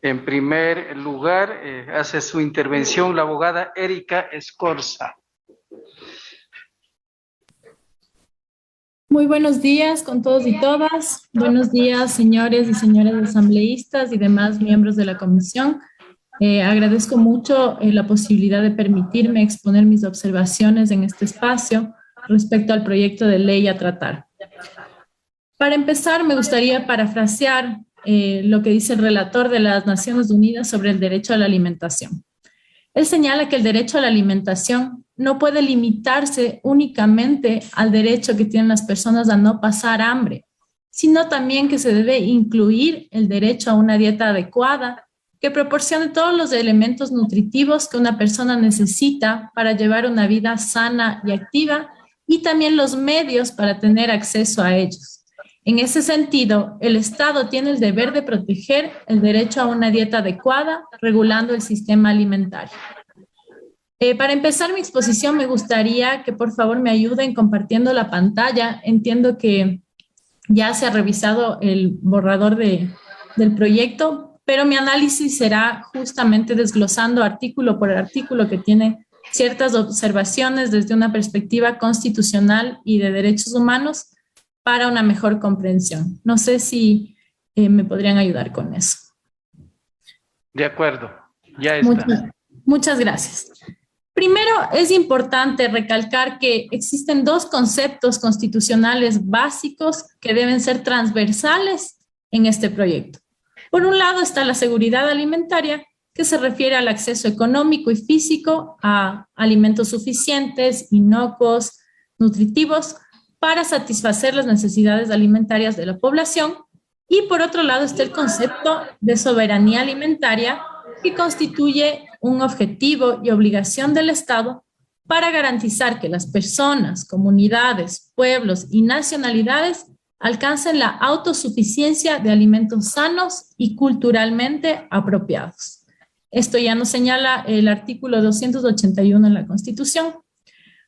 En primer lugar, hace su intervención la abogada Erika Escorza. Muy buenos días con todos y todas. Buenos días, señores y señoras asambleístas y demás miembros de la comisión. Agradezco mucho la posibilidad de permitirme exponer mis observaciones en este espacio respecto al proyecto de ley a tratar. Para empezar, me gustaría parafrasear lo que dice el relator de las Naciones Unidas sobre el derecho a la alimentación. Él señala que el derecho a la alimentación no puede limitarse únicamente al derecho que tienen las personas a no pasar hambre, sino también que se debe incluir el derecho a una dieta adecuada que proporcione todos los elementos nutritivos que una persona necesita para llevar una vida sana y activa y también los medios para tener acceso a ellos. En ese sentido, el Estado tiene el deber de proteger el derecho a una dieta adecuada, regulando el sistema alimentario. Para empezar mi exposición, me gustaría que por favor me ayuden compartiendo la pantalla. Entiendo que ya se ha revisado el borrador del proyecto, pero mi análisis será justamente desglosando artículo por artículo que tiene ciertas observaciones desde una perspectiva constitucional y de derechos humanos para una mejor comprensión. No sé si me podrían ayudar con eso. De acuerdo, ya está. Muchas gracias. Primero, es importante recalcar que existen dos conceptos constitucionales básicos que deben ser transversales en este proyecto. Por un lado está la seguridad alimentaria, que se refiere al acceso económico y físico a alimentos suficientes, inocuos, nutritivos, para satisfacer las necesidades alimentarias de la población. Y por otro lado está el concepto de soberanía alimentaria, que constituye un objetivo y obligación del Estado para garantizar que las personas, comunidades, pueblos y nacionalidades alcancen la autosuficiencia de alimentos sanos y culturalmente apropiados. Esto ya nos señala el artículo 281 en la Constitución.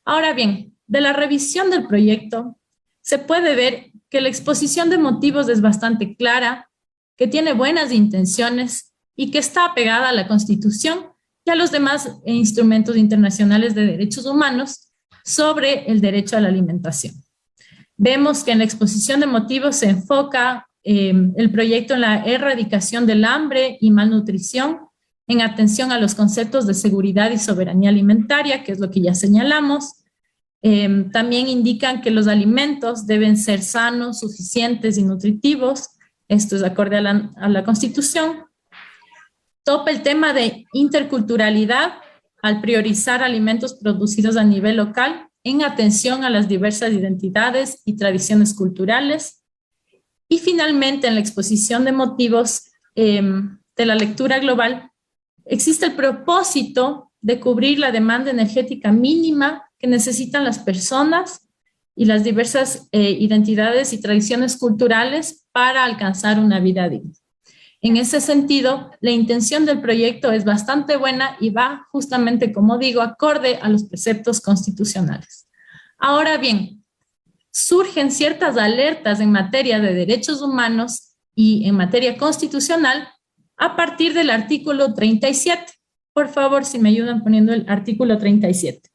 Ahora bien, de la revisión del proyecto se puede ver que la exposición de motivos es bastante clara, que tiene buenas intenciones y que está apegada a la Constitución y a los demás instrumentos internacionales de derechos humanos sobre el derecho a la alimentación. Vemos que en la exposición de motivos se enfoca el proyecto en la erradicación del hambre y malnutrición, en atención a los conceptos de seguridad y soberanía alimentaria, que es lo que ya señalamos. También indican que los alimentos deben ser sanos, suficientes y nutritivos. Esto es acorde a la Constitución. Topa el tema de interculturalidad al priorizar alimentos producidos a nivel local en atención a las diversas identidades y tradiciones culturales. Y finalmente, en la exposición de motivos de la lectura global, existe el propósito de cubrir la demanda energética mínima que necesitan las personas y las diversas identidades y tradiciones culturales para alcanzar una vida digna. En ese sentido, la intención del proyecto es bastante buena y va justamente, como digo, acorde a los preceptos constitucionales. Ahora bien, surgen ciertas alertas en materia de derechos humanos y en materia constitucional a partir del artículo 37. Por favor, si me ayudan poniendo el artículo 37.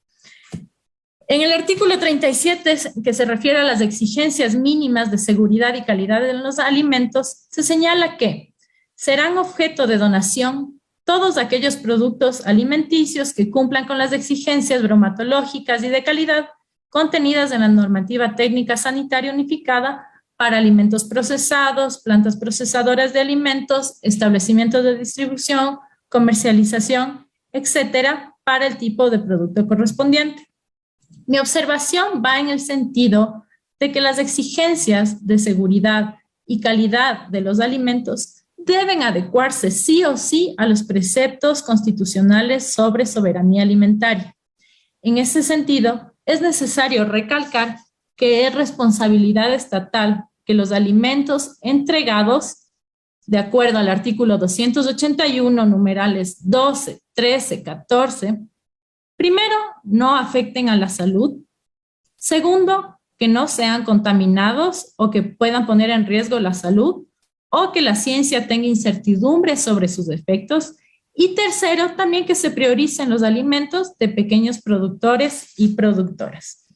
En el artículo 37, que se refiere a las exigencias mínimas de seguridad y calidad de los alimentos, se señala que serán objeto de donación todos aquellos productos alimenticios que cumplan con las exigencias bromatológicas y de calidad contenidas en la normativa técnica sanitaria unificada para alimentos procesados, plantas procesadoras de alimentos, establecimientos de distribución, comercialización, etcétera, para el tipo de producto correspondiente. Mi observación va en el sentido de que las exigencias de seguridad y calidad de los alimentos deben adecuarse sí o sí a los preceptos constitucionales sobre soberanía alimentaria. En ese sentido, es necesario recalcar que es responsabilidad estatal que los alimentos entregados, de acuerdo al artículo 281, numerales 12, 13, 14, primero, no afecten a la salud. Segundo, que no sean contaminados o que puedan poner en riesgo la salud. o que la ciencia tenga incertidumbre sobre sus efectos. Y tercero, también que se prioricen los alimentos de pequeños productores y productoras.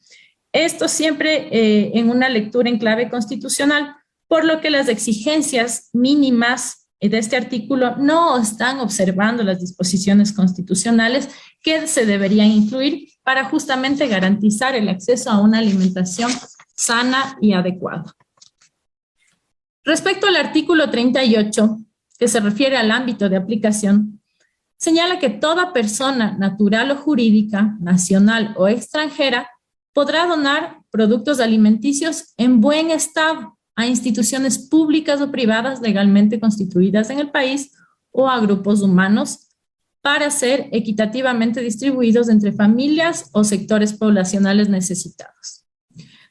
Esto siempre en una lectura en clave constitucional, por lo que las exigencias mínimas de este artículo no están observando las disposiciones constitucionales que se deberían incluir para justamente garantizar el acceso a una alimentación sana y adecuada. Respecto al artículo 38, que se refiere al ámbito de aplicación, señala que toda persona natural o jurídica, nacional o extranjera, podrá donar productos alimenticios en buen estado a instituciones públicas o privadas legalmente constituidas en el país o a grupos humanos para ser equitativamente distribuidos entre familias o sectores poblacionales necesitados.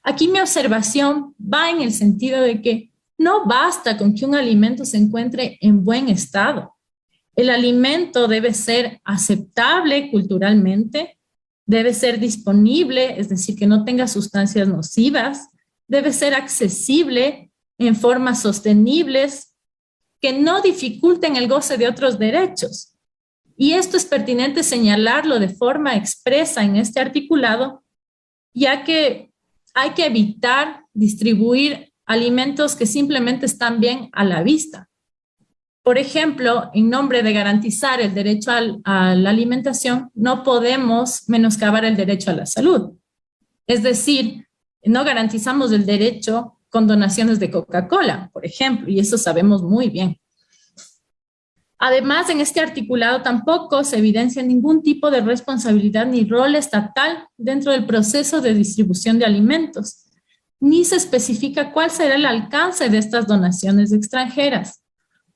Aquí mi observación va en el sentido de que no basta con que un alimento se encuentre en buen estado. El alimento debe ser aceptable culturalmente, debe ser disponible, es decir, que no tenga sustancias nocivas, debe ser accesible en formas sostenibles, que no dificulten el goce de otros derechos. Y esto es pertinente señalarlo de forma expresa en este articulado, ya que hay que evitar distribuir alimentos que simplemente están bien a la vista. Por ejemplo, en nombre de garantizar el derecho a la alimentación, no podemos menoscabar el derecho a la salud. Es decir, no garantizamos el derecho con donaciones de Coca-Cola, por ejemplo, y eso sabemos muy bien. Además, en este articulado tampoco se evidencia ningún tipo de responsabilidad ni rol estatal dentro del proceso de distribución de alimentos, ni se especifica cuál será el alcance de estas donaciones extranjeras,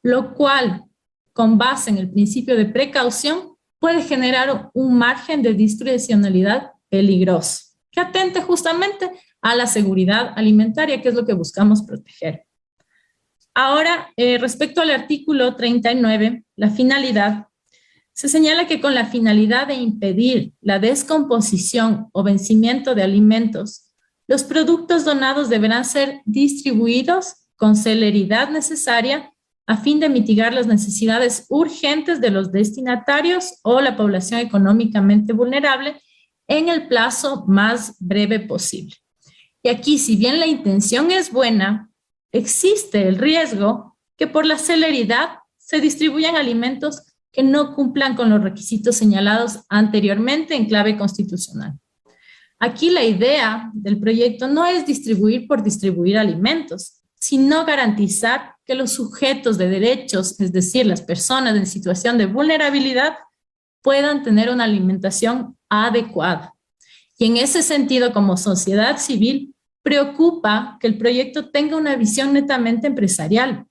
lo cual, con base en el principio de precaución, puede generar un margen de discrecionalidad peligroso, que atente justamente a la seguridad alimentaria, que es lo que buscamos proteger. Ahora, respecto al artículo 39, la finalidad, se señala que con la finalidad de impedir la descomposición o vencimiento de alimentos, los productos donados deberán ser distribuidos con celeridad necesaria a fin de mitigar las necesidades urgentes de los destinatarios o la población económicamente vulnerable en el plazo más breve posible. Y aquí, si bien la intención es buena, existe el riesgo que por la celeridad se distribuyan alimentos que no cumplan con los requisitos señalados anteriormente en clave constitucional. Aquí la idea del proyecto no es distribuir por distribuir alimentos, sino garantizar que los sujetos de derechos, es decir, las personas en situación de vulnerabilidad, puedan tener una alimentación adecuada. Y en ese sentido, como sociedad civil, preocupa que el proyecto tenga una visión netamente empresarial,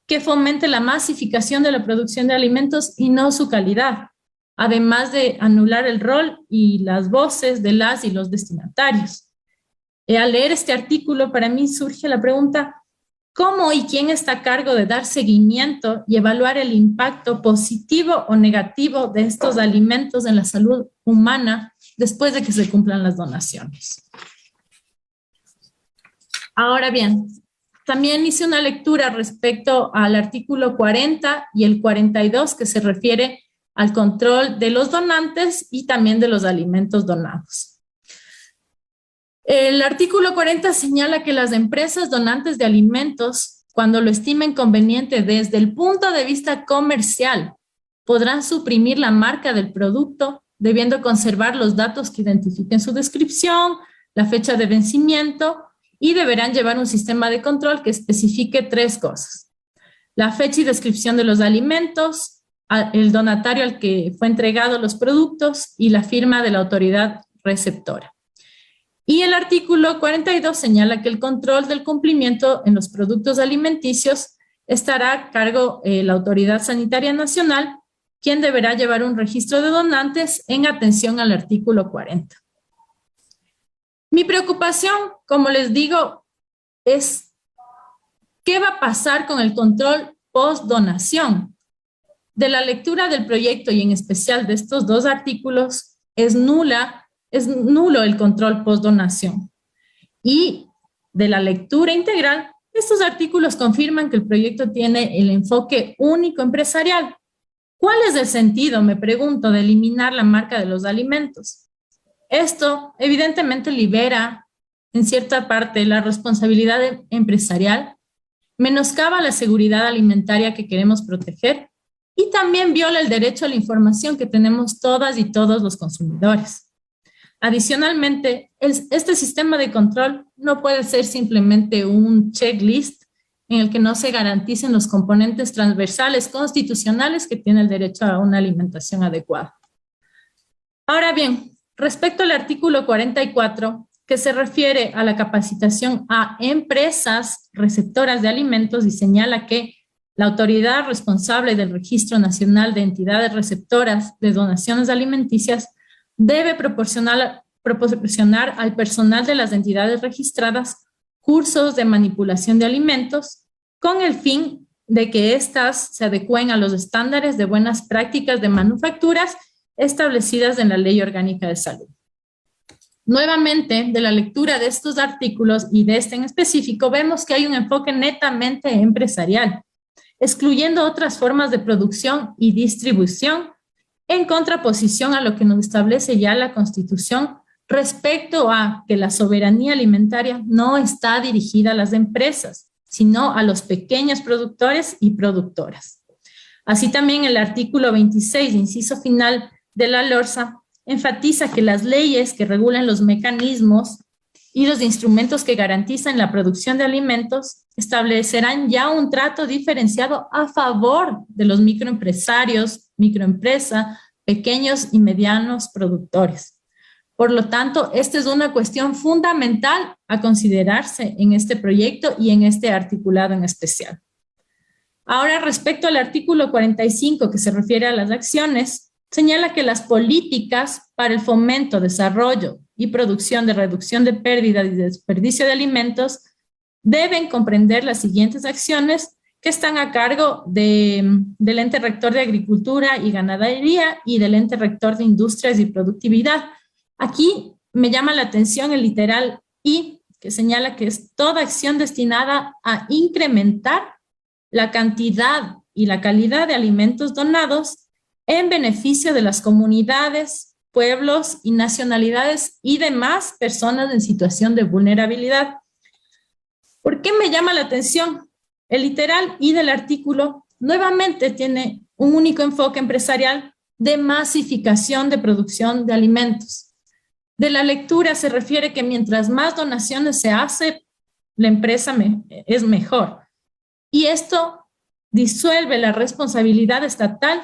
que fomente la masificación de la producción de alimentos y no su calidad, además de anular el rol y las voces de las y los destinatarios. Al leer este artículo, para mí surge la pregunta, ¿cómo y quién está a cargo de dar seguimiento y evaluar el impacto positivo o negativo de estos alimentos en la salud humana después de que se cumplan las donaciones? Ahora bien, también hice una lectura respecto al artículo 40 y el 42 que se refiere al control de los donantes y también de los alimentos donados. El artículo 40 señala que las empresas donantes de alimentos, cuando lo estimen conveniente desde el punto de vista comercial, podrán suprimir la marca del producto, debiendo conservar los datos que identifiquen su descripción, la fecha de vencimiento, y deberán llevar un sistema de control que especifique 3 cosas: la fecha y descripción de los alimentos, el donatario al que fue entregado los productos y la firma de la autoridad receptora. Y el artículo 42 señala que el control del cumplimiento en los productos alimenticios estará a cargo de la Autoridad Sanitaria Nacional, quien deberá llevar un registro de donantes en atención al artículo 40. Mi preocupación, como les digo, es ¿qué va a pasar con el control post-donación? De la lectura del proyecto y en especial de estos 2 artículos, es nulo el control post-donación. Y de la lectura integral, Estos artículos confirman que el proyecto tiene el enfoque único empresarial. ¿Cuál es el sentido, me pregunto, de eliminar la marca de los alimentos? Esto evidentemente libera en cierta parte la responsabilidad empresarial, menoscaba la seguridad alimentaria que queremos proteger y también viola el derecho a la información que tenemos todas y todos los consumidores. Adicionalmente, este sistema de control no puede ser simplemente un checklist en el que no se garanticen los componentes transversales constitucionales que tiene el derecho a una alimentación adecuada. Ahora bien, respecto al artículo 44, que se refiere a la capacitación a empresas receptoras de alimentos y señala que la autoridad responsable del Registro Nacional de Entidades Receptoras de Donaciones Alimenticias debe proporcionar al personal de las entidades registradas cursos de manipulación de alimentos con el fin de que éstas se adecúen a los estándares de buenas prácticas de manufacturas establecidas en la Ley Orgánica de Salud. Nuevamente, de la lectura de estos artículos y de este en específico, vemos que hay un enfoque netamente empresarial, excluyendo otras formas de producción y distribución, en contraposición a lo que nos establece ya la Constitución respecto a que la soberanía alimentaria no está dirigida a las empresas, sino a los pequeños productores y productoras. Así también el artículo 26, inciso final de la LORSA, enfatiza que las leyes que regulan los mecanismos y los instrumentos que garantizan la producción de alimentos establecerán ya un trato diferenciado a favor de los microempresarios, microempresa, pequeños y medianos productores. Por lo tanto, esta es una cuestión fundamental a considerarse en este proyecto y en este articulado en especial. Ahora, respecto al artículo 45, que se refiere a las acciones, señala que las políticas para el fomento, desarrollo y producción de reducción de pérdida y desperdicio de alimentos deben comprender las siguientes acciones que están a cargo del ente rector de Agricultura y Ganadería y del ente rector de Industrias y Productividad. Aquí me llama la atención el literal I, que señala que es toda acción destinada a incrementar la cantidad y la calidad de alimentos donados en beneficio de las comunidades, pueblos y nacionalidades y demás personas en situación de vulnerabilidad. ¿Por qué me llama la atención? El literal I del artículo nuevamente tiene un único enfoque empresarial de masificación de producción de alimentos. De la lectura se refiere que mientras más donaciones se hace, la empresa es mejor. Y esto disuelve la responsabilidad estatal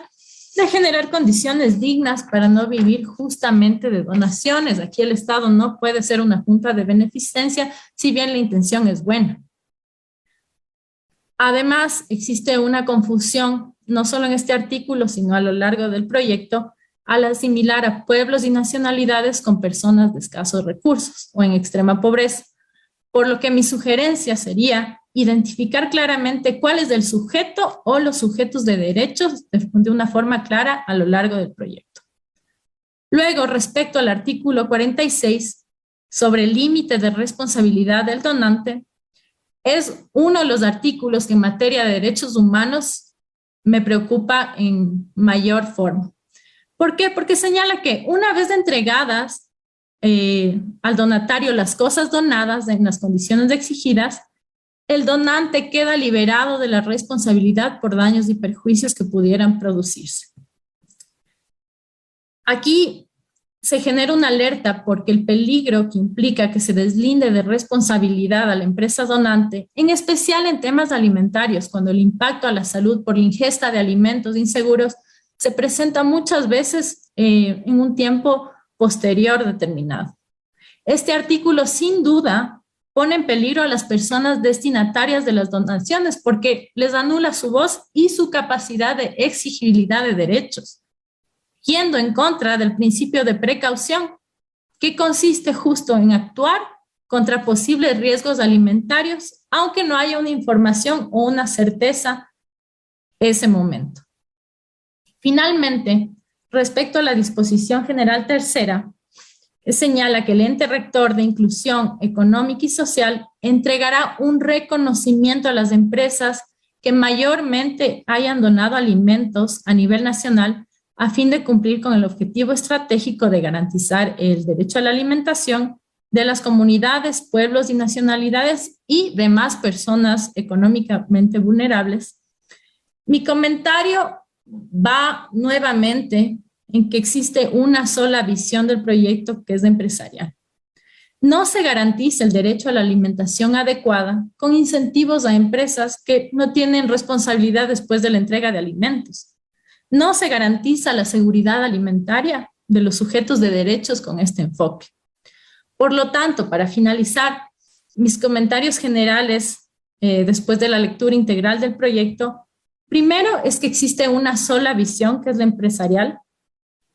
de generar condiciones dignas para no vivir justamente de donaciones. Aquí el Estado no puede ser una junta de beneficencia, si bien la intención es buena. Además, existe una confusión, no solo en este artículo, sino a lo largo del proyecto, al asimilar a pueblos y nacionalidades con personas de escasos recursos o en extrema pobreza. Por lo que mi sugerencia sería identificar claramente cuál es el sujeto o los sujetos de derechos de una forma clara a lo largo del proyecto. Luego, respecto al artículo 46, sobre el límite de responsabilidad del donante, es uno de los artículos que en materia de derechos humanos me preocupa en mayor forma. ¿Por qué? Porque señala que una vez entregadas al donatario las cosas donadas en las condiciones exigidas, el donante queda liberado de la responsabilidad por daños y perjuicios que pudieran producirse. Aquí se genera una alerta porque el peligro que implica que se deslinde de responsabilidad a la empresa donante, en especial en temas alimentarios, cuando el impacto a la salud por la ingesta de alimentos inseguros se presenta muchas veces en un tiempo posterior determinado. Este artículo, sin duda, pone en peligro a las personas destinatarias de las donaciones porque les anula su voz y su capacidad de exigibilidad de derechos, yendo en contra del principio de precaución, que consiste justo en actuar contra posibles riesgos alimentarios, aunque no haya una información o una certeza en ese momento. Finalmente, respecto a la disposición general tercera, señala que el ente rector de inclusión económica y social entregará un reconocimiento a las empresas que mayormente hayan donado alimentos a nivel nacional a fin de cumplir con el objetivo estratégico de garantizar el derecho a la alimentación de las comunidades, pueblos y nacionalidades y demás personas económicamente vulnerables. Mi comentario va nuevamente en que existe una sola visión del proyecto, que es empresarial. No se garantiza el derecho a la alimentación adecuada con incentivos a empresas que no tienen responsabilidad después de la entrega de alimentos. No se garantiza la seguridad alimentaria de los sujetos de derechos con este enfoque. Por lo tanto, para finalizar mis comentarios generales después de la lectura integral del proyecto, primero es que existe una sola visión, que es la empresarial,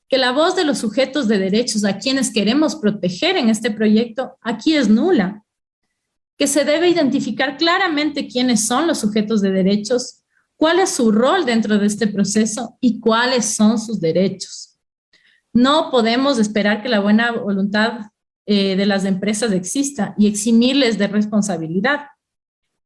que la voz de los sujetos de derechos a quienes queremos proteger en este proyecto aquí es nula, que se debe identificar claramente quiénes son los sujetos de derechos, cuál es su rol dentro de este proceso y cuáles son sus derechos. No podemos esperar que la buena voluntad de las empresas exista y eximirles de responsabilidad,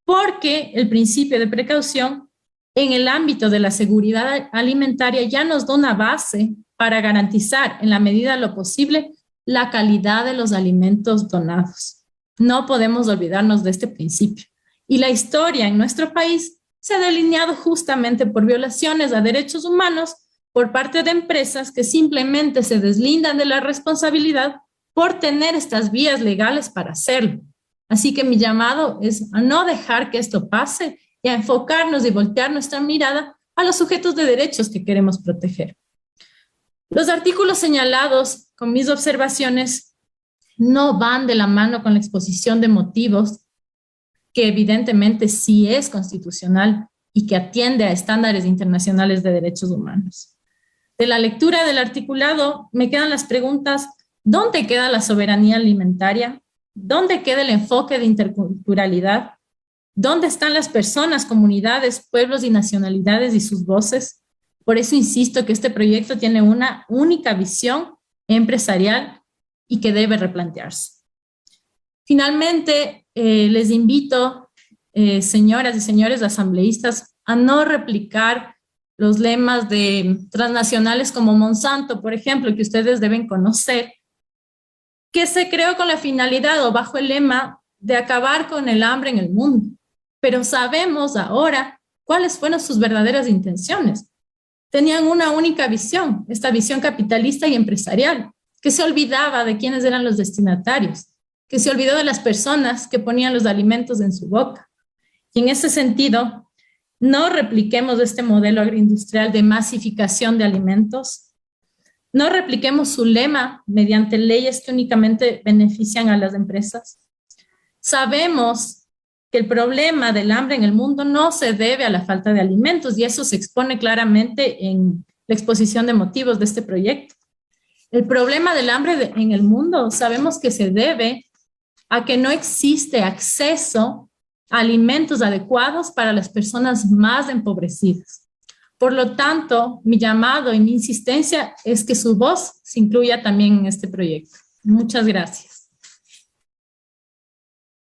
porque el principio de precaución en el ámbito de la seguridad alimentaria ya nos da una base para garantizar, en la medida de lo posible, la calidad de los alimentos donados. No podemos olvidarnos de este principio. Y la historia en nuestro país se ha delineado justamente por violaciones a derechos humanos por parte de empresas que simplemente se deslindan de la responsabilidad por tener estas vías legales para hacerlo. Así que mi llamado es a no dejar que esto pase y a enfocarnos y voltear nuestra mirada a los sujetos de derechos que queremos proteger. Los artículos señalados con mis observaciones no van de la mano con la exposición de motivos, que evidentemente sí es constitucional y que atiende a estándares internacionales de derechos humanos. De la lectura del articulado me quedan las preguntas: ¿dónde queda la soberanía alimentaria? ¿Dónde queda el enfoque de interculturalidad? ¿Dónde están las personas, comunidades, pueblos y nacionalidades y sus voces? Por eso insisto que este proyecto tiene una única visión empresarial y que debe replantearse. Finalmente, les invito, señoras y señores asambleístas, a no replicar los lemas de transnacionales como Monsanto, por ejemplo, que ustedes deben conocer, que se creó con la finalidad o bajo el lema de acabar con el hambre en el mundo. Pero sabemos ahora cuáles fueron sus verdaderas intenciones. Tenían una única visión, esta visión capitalista y empresarial, que se olvidaba de quiénes eran los destinatarios, que se olvidó de las personas que ponían los alimentos en su boca. Y en ese sentido, no repliquemos este modelo agroindustrial de masificación de alimentos, no repliquemos su lema mediante leyes que únicamente benefician a las empresas. Sabemos que el problema del hambre en el mundo no se debe a la falta de alimentos y eso se expone claramente en la exposición de motivos de este proyecto. El problema del hambre en el mundo sabemos que se debe a que no existe acceso a alimentos adecuados para las personas más empobrecidas. Por lo tanto, mi llamado y mi insistencia es que su voz se incluya también en este proyecto. Muchas gracias.